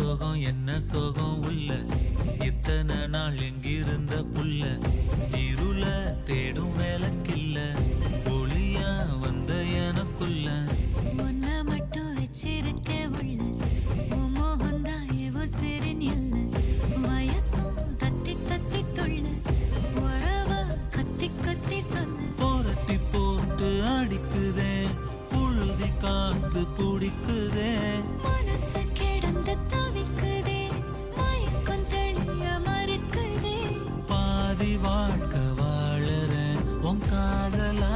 சோகம் என்ன சோகம் உள்ள இத்தனை நாள் எங்கிருந்த புல்ல இருள தேடும் வேலைக்கில்ல ஒளியா வந்த எனக்குள்ள உன்னை மட்டும் வச்சிருக்க உள்ள உன் மோகந்தான் எவோ சிறின் இல்ல வயசும் கத்தி கத்தி தொள்ள உறவ கத்தி கத்தி சொல்ல போரட்டி போட்டு அடிக்குதே புழுதி காத்து பிடிக்குதே மனசு கிடந்து தவிக்குதே மயக்கம் தெளிய மறுக்குதே பாதி வாழ்க்கை வாழற உன் காதலா